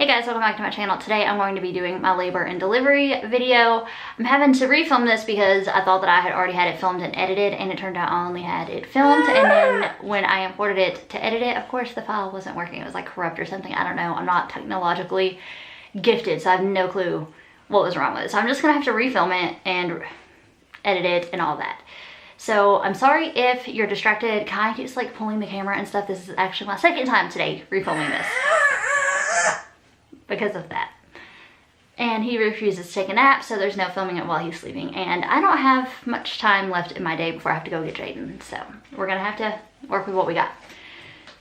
Hey guys, welcome back to my channel. Today I'm going to be doing my labor and delivery video. I'm having to refilm this because I thought that I had already had it filmed and edited, and it turned out I only had it filmed, and then when I imported it to edit it, of course the file wasn't working. It was like corrupt or something. I don't know. I'm not technologically gifted, so I have no clue what was wrong with it. So I'm just gonna have to refilm it and edit it and all that. So I'm sorry if you're distracted. Kaien keeps like pulling the camera and stuff. This is actually my second time today refilming this because of that. And he refuses to take a nap, so there's no filming it while he's sleeping. And I don't have much time left in my day before I have to go get Jaden. So we're gonna have to work with what we got.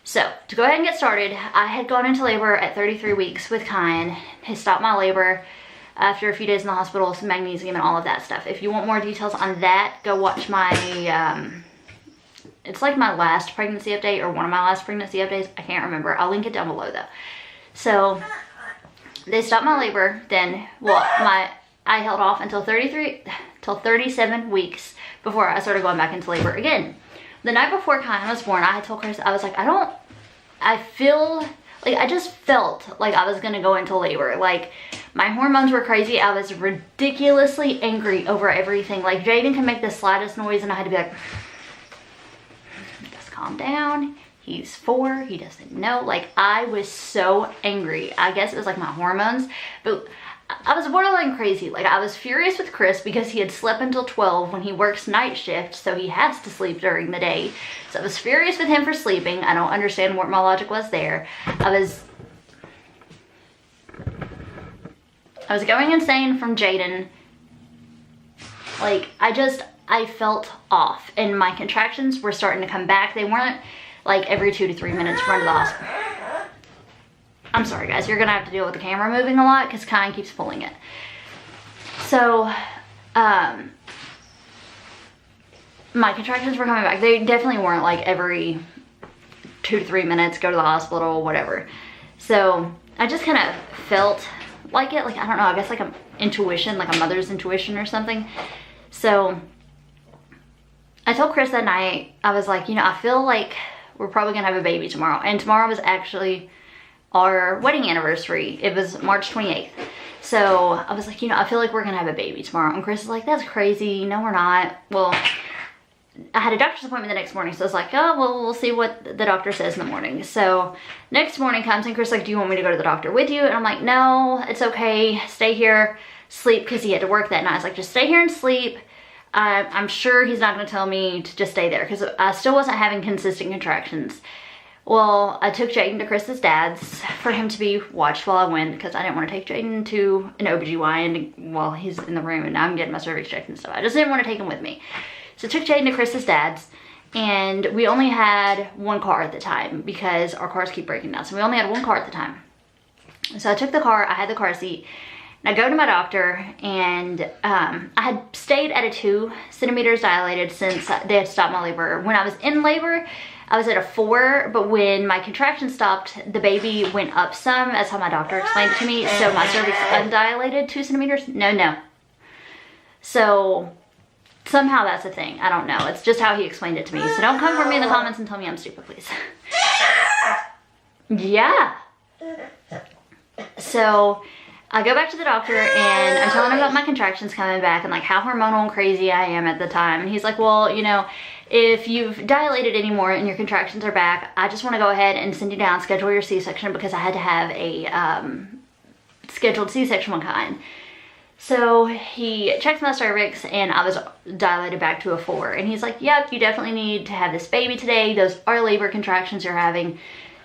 So to go ahead and get started, I had gone into labor at 33 weeks with Kaien. He stopped my labor after a few days in the hospital, some magnesium and all of that stuff. If you want more details on that, go watch my, it's like my last pregnancy update or one of my last pregnancy updates. I can't remember. I'll link it down below though. So they stopped my labor, then, well, I held off until 37 weeks before I started going back into labor again. The night before Kaien was born, I had told Chris, I was like, I just felt like I was gonna go into labor. Like, my hormones were crazy. I was ridiculously angry over everything. Like, Jaden can make the slightest noise and I had to be like, just calm down. He's 4, he doesn't know. Like, I was so angry. I guess it was like my hormones, but I was borderline crazy. Like, I was furious with Chris because he had slept until 12 when he works night shift, so he has to sleep during the day. So I was furious with him for sleeping. I don't understand what my logic was there. I was going insane from Jaden. Like, I felt off, and my contractions were starting to come back. They weren't like every 2 to 3 minutes run to the hospital. I'm sorry guys, you're gonna have to deal with the camera moving a lot because Kaien keeps pulling it. So, my contractions were coming back. They definitely weren't like every 2 to 3 minutes, go to the hospital, whatever. So, I just kind of felt like it, like, I don't know, I guess like an intuition, like a mother's intuition or something. So, I told Chris that night, I was like, you know, I feel like we're probably gonna have a baby tomorrow. And tomorrow was actually our wedding anniversary. It was March 28th. So I was like, you know, I feel like we're gonna have a baby tomorrow. And Chris is like, that's crazy. No, we're not. Well, I had a doctor's appointment the next morning. So I was like, oh, well, we'll see what the doctor says in the morning. So next morning comes and Chris is like, do you want me to go to the doctor with you? And I'm like, no, it's okay. Stay here, sleep, because he had to work that night. I was like, just stay here and sleep. I'm sure he's not going to tell me to just stay there because I still wasn't having consistent contractions. Well, I took Jaden to Chris's dad's for him to be watched while I went because I didn't want to take Jaden to an OBGYN while he's in the room and I'm getting my cervix checked and stuff. I just didn't want to take him with me. So I took Jaden to Chris's dad's, and we only had one car at the time because our cars keep breaking down. So we only had one car at the time. So I took the car, I had the car seat. And I go to my doctor, and I had stayed at a 2 centimeters dilated since they had stopped my labor. When I was in labor, I was at a 4, but when my contraction stopped, the baby went up some. That's how my doctor explained it to me. So my cervix undilated 2 centimeters. No. So somehow that's a thing. I don't know. It's just how he explained it to me. So don't come for me in the comments and tell me I'm stupid, please. Yeah. So I go back to the doctor and I'm telling him about my contractions coming back and like how hormonal and crazy I am at the time. And he's like, well, you know, if you've dilated anymore and your contractions are back, I just want to go ahead and send you down, schedule your C-section because I had to have a scheduled C-section one kind. So he checked my cervix and I was dilated back to a 4. And he's like, yep, you definitely need to have this baby today. Those are labor contractions you're having.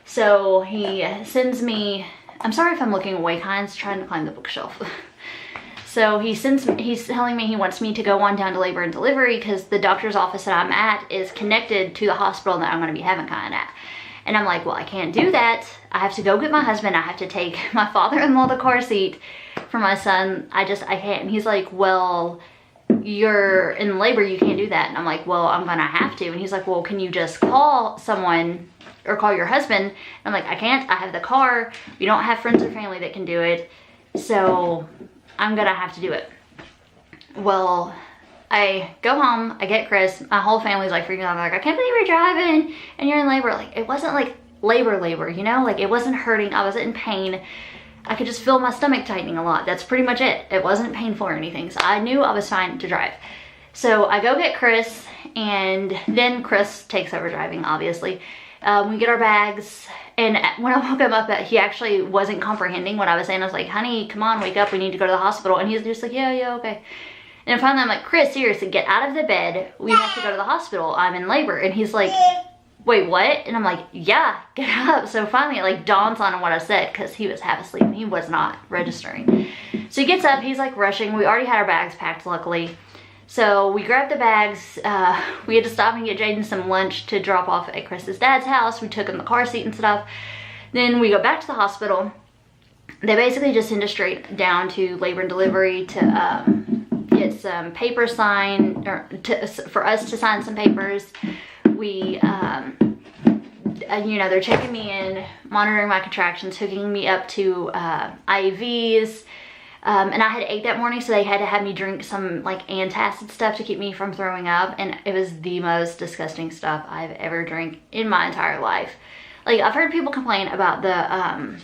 So he sends me, I'm sorry if I'm looking away, Kaien's trying to climb the bookshelf. So he's telling me he wants me to go on down to labor and delivery because the doctor's office that I'm at is connected to the hospital that I'm going to be having Kaien at. And I'm like, well, I can't do that. I have to go get my husband. I have to take my father-in-law the car seat for my son. I can't. And he's like, well, you're in labor, you can't do that. And I'm like, well, I'm going to have to. And he's like, well, can you just call someone or call your husband? And I'm like, I can't. I have the car. We don't have friends or family that can do it. So I'm gonna have to do it. Well, I go home, I get Chris, my whole family's like freaking out. I'm like, I can't believe you're driving and you're in labor. Like, it wasn't like labor, you know? Like, it wasn't hurting, I wasn't in pain. I could just feel my stomach tightening a lot. That's pretty much it. It wasn't painful or anything. So I knew I was fine to drive. So I go get Chris, and then Chris takes over driving, obviously. We get our bags, and when I woke him up, he actually wasn't comprehending what I was saying. I was like, honey, come on, wake up. We need to go to the hospital. And he's just like, yeah, okay. And finally I'm like, Chris, seriously, get out of the bed. We have to go to the hospital. I'm in labor. And he's like, wait, what? And I'm like, yeah, get up. So finally it like dawns on him what I said, because he was half asleep and he was not registering. So he gets up, he's like rushing. We already had our bags packed, luckily. So we grabbed the bags. We had to stop and get Jaden some lunch to drop off at Chris's dad's house. We took him the car seat and stuff. Then we go back to the hospital. They basically just send us straight down to labor and delivery to get some papers signed, or for us to sign some papers. We, you know, they're checking me in, monitoring my contractions, hooking me up to IVs. And I had ate that morning, so they had to have me drink some like antacid stuff to keep me from throwing up. And it was the most disgusting stuff I've ever drank in my entire life. Like, I've heard people complain about the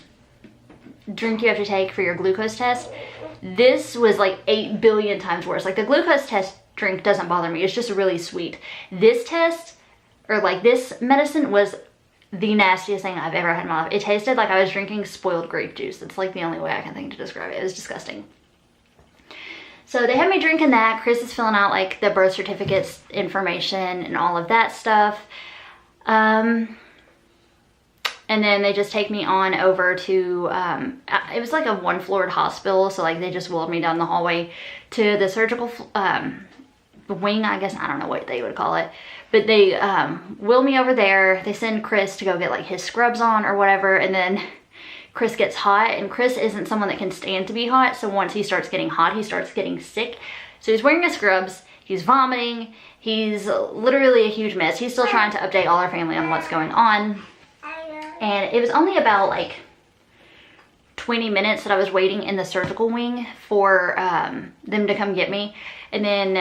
drink you have to take for your glucose test. This was like 8 billion times worse. Like, the glucose test drink doesn't bother me. It's just really sweet. This test, or like this medicine, was the nastiest thing I've ever had in my life. It tasted like I was drinking spoiled grape juice. That's like the only way I can think to describe it. It was disgusting. So they had me drinking that. Chris is filling out like the birth certificates information and all of that stuff. And then they just take me on over to, it was like a one-floored hospital. So like they just wheeled me down the hallway to the surgical wing, I guess. I don't know what they would call it. But they wheel me over there. They send Chris to go get like his scrubs on or whatever. And then Chris gets hot. And Chris isn't someone that can stand to be hot. So once he starts getting hot, he starts getting sick. So he's wearing his scrubs. He's vomiting. He's literally a huge mess. He's still trying to update all our family on what's going on. And it was only about like 20 minutes that I was waiting in the surgical wing for them to come get me. And then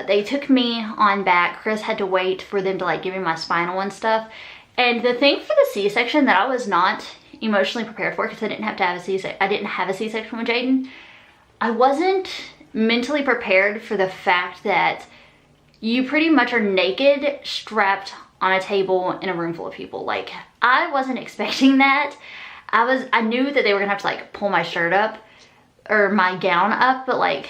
they took me on back. Chris had to wait for them to like give me my spinal and stuff. And the thing for the C-section that I was not emotionally prepared for, because I didn't have to have a C-section. I didn't have a C-section with Jaden. I wasn't mentally prepared for the fact that you pretty much are naked, strapped on a table in a room full of people. Like, I wasn't expecting that. I knew that they were gonna have to like pull my shirt up or my gown up, but like,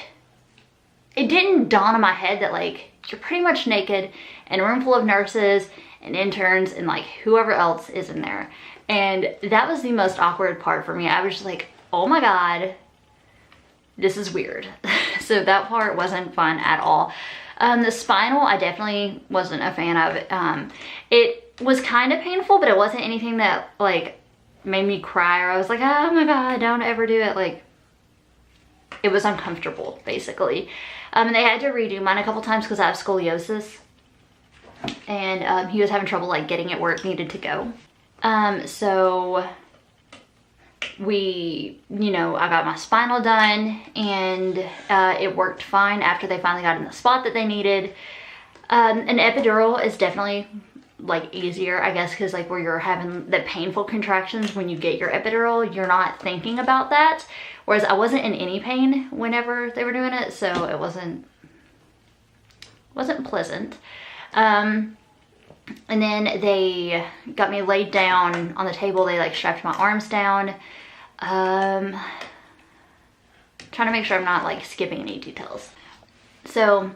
it didn't dawn on my head that like, you're pretty much naked in a room full of nurses and interns and like whoever else is in there. And that was the most awkward part for me. I was just like, oh my God, this is weird. So that part wasn't fun at all. The spinal, I definitely wasn't a fan of. It was kind of painful, but it wasn't anything that like made me cry, or I was like, oh my God, don't ever do it. Like, it was uncomfortable, basically. And they had to redo mine a couple times because I have scoliosis. And he was having trouble like getting it where it needed to go. So we, you know, I got my spinal done, and it worked fine after they finally got in the spot that they needed. An epidural is definitely like easier, I guess, because like where you're having the painful contractions when you get your epidural, you're not thinking about that. Whereas I wasn't in any pain whenever they were doing it, so it wasn't pleasant. And then they got me laid down on the table. They like strapped my arms down. Trying to make sure I'm not like skipping any details. So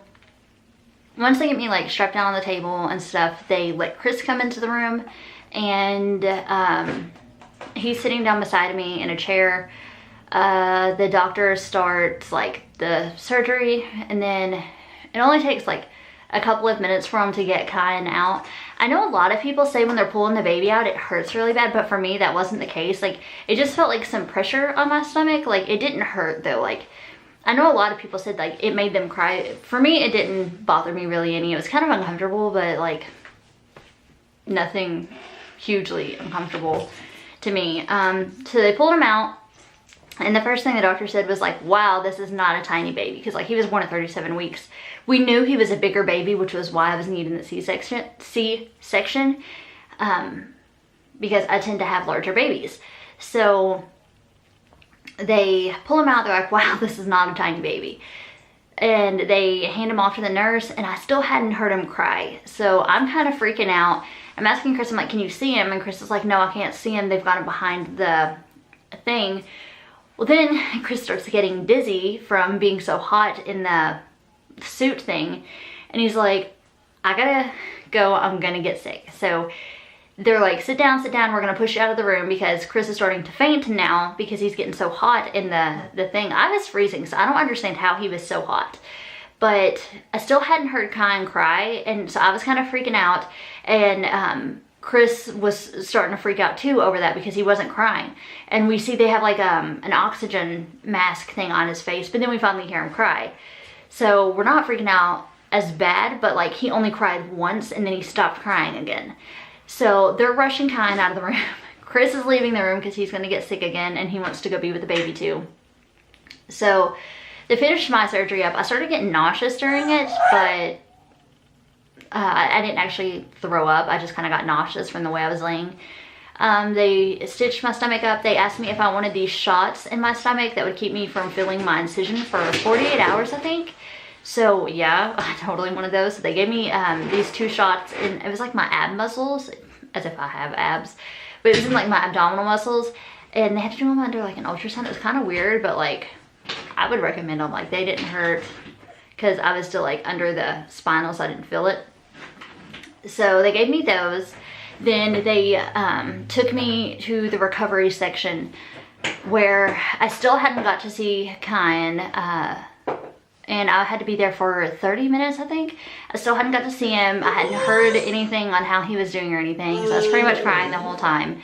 once they get me like strapped down on the table and stuff, they let Chris come into the room, and he's sitting down beside me in a chair. The doctor starts like the surgery, and then it only takes like a couple of minutes for him to get Kaien out. I know a lot of people say when they're pulling the baby out, it hurts really bad, but for me, that wasn't the case. Like, it just felt like some pressure on my stomach. Like, it didn't hurt though. Like, I know a lot of people said like it made them cry. For me, it didn't bother me really any. It was kind of uncomfortable, but like nothing hugely uncomfortable to me. So they pulled him out, and the first thing the doctor said was like, wow, this is not a tiny baby, because like he was born at 37 weeks. We knew he was a bigger baby, which was why I was needing the C-section, because I tend to have larger babies. So they pull him out. They're like, wow, this is not a tiny baby. And they hand him off to the nurse, and I still hadn't heard him cry. So I'm kind of freaking out. I'm asking Chris, I'm like, can you see him? And Chris is like, no, I can't see him. They've got him behind the thing. Well, then Chris starts getting dizzy from being so hot in the suit thing. And he's like, I gotta go, I'm gonna get sick. So they're like, sit down, we're gonna push you out of the room because Chris is starting to faint now because he's getting so hot in the thing. I was freezing, so I don't understand how he was so hot. But I still hadn't heard Kaien cry, and so I was kind of freaking out. And Chris was starting to freak out too over that because he wasn't crying. And we see they have like an oxygen mask thing on his face, but then we finally hear him cry. So we're not freaking out as bad, but like he only cried once and then he stopped crying again. So they're rushing Kaien out of the room. Chris is leaving the room because he's going to get sick again and he wants to go be with the baby too. So they finished my surgery up. I started getting nauseous during it, but I didn't actually throw up. I just kind of got nauseous from the way I was laying. They stitched my stomach up. They asked me if I wanted these shots in my stomach that would keep me from feeling my incision for 48 hours, I think. So yeah, I totally wanted those. So they gave me these 2 shots, and it was like my ab muscles, as if I have abs, but it was in like my abdominal muscles, and they had to do them under like an ultrasound. It was kind of weird, but like I would recommend them. Like they didn't hurt because I was still like under the spinal, so I didn't feel it. So they gave me those. Then they took me to the recovery section where I still hadn't got to see Kaien. And I had to be there for 30 minutes, I think. I still hadn't got to see him. I hadn't heard anything on how he was doing or anything. So I was pretty much crying the whole time.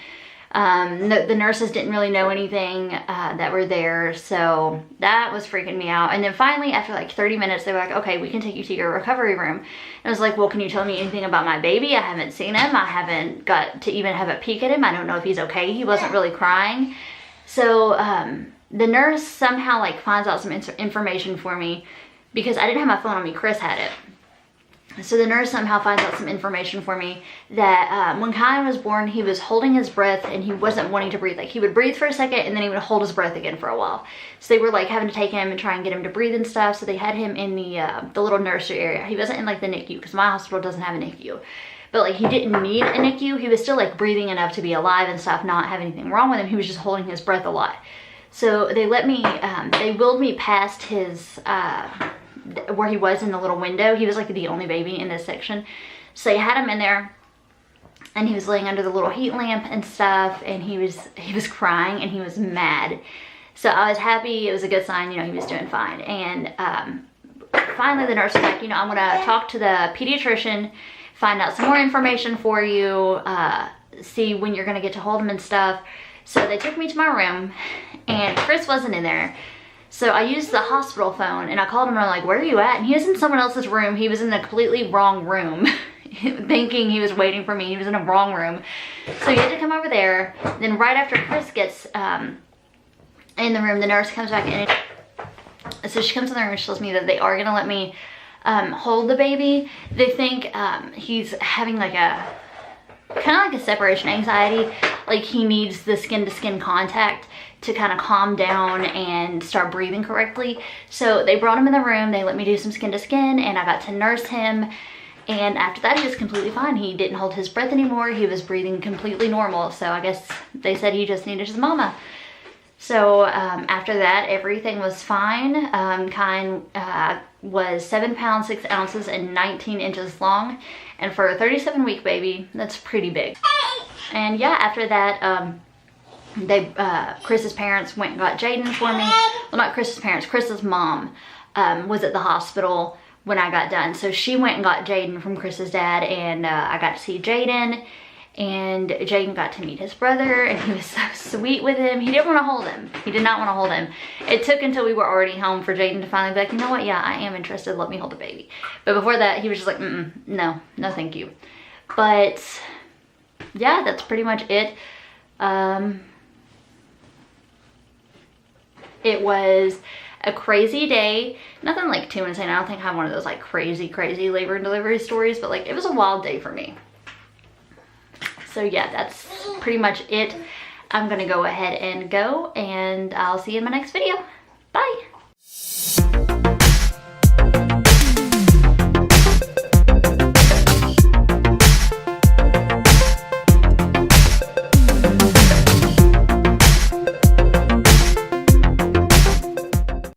The nurses didn't really know anything that were there. So that was freaking me out. And then finally, after like 30 minutes, they were like, okay, we can take you to your recovery room. And I was like, well, can you tell me anything about my baby? I haven't seen him. I haven't got to even have a peek at him. I don't know if he's okay. He wasn't really crying. So the nurse somehow like finds out some information for me because I didn't have my phone on me. Chris had it. So the nurse somehow finds out some information for me that when Kaien was born, he was holding his breath and he wasn't wanting to breathe. Like he would breathe for a second and then he would hold his breath again for a while. So they were like having to take him and try and get him to breathe and stuff. So they had him in the little nursery area. He wasn't in like the NICU because my hospital doesn't have a NICU. But like he didn't need a NICU. He was still like breathing enough to be alive and stuff, not have anything wrong with him. He was just holding his breath a lot. So they let me, they wheeled me past his, where he was in the little window. He was like the only baby in this section. So they had him in there and he was laying under the little heat lamp and stuff, and he was crying and he was mad. So I was happy. It was a good sign, you know, he was doing fine. And finally the nurse was like, you know, I'm gonna talk to the pediatrician, find out some more information for you, see when you're gonna get to hold him and stuff. So they took me to my room and Chris wasn't in there. So I used the hospital phone and I called him and I'm like, where are you at? And he was in someone else's room. He was in the completely wrong room, thinking he was waiting for me. He was in a wrong room. So he had to come over there. Then right after Chris gets in the room, the nurse comes back in. So she comes in the room and she tells me that they are gonna let me hold the baby. They think he's having like a, kind of like a separation anxiety. Like he needs the skin to skin contact to kind of calm down and start breathing correctly. So they brought him in the room, they let me do some skin to skin, and I got to nurse him. And after that, he was completely fine. He didn't hold his breath anymore. He was breathing completely normal. So I guess they said he just needed his mama. So after that, everything was fine. Kaien was 7 pounds, 6 ounces, and 19 inches long. And for a 37-week baby, that's pretty big. And yeah, after that, Chris's parents went and got Jaden for me. Well, not Chris's parents, Chris's mom was at the hospital when I got done. So she went and got Jaden from Chris's dad, and I got to see Jaden. And Jaden got to meet his brother, and he was so sweet with him. He didn't want to hold him. He did not want to hold him. It took until we were already home for Jaden to finally be like, you know what, yeah, I am interested, let me hold the baby. But before that, he was just like, no, thank you. But yeah, that's pretty much it. It was a crazy day. Nothing like too insane. I don't think I have one of those like crazy labor and delivery stories, but like it was a wild day for me. So yeah, that's pretty much it. I'm gonna go ahead and go, and I'll see you in my next video. Bye.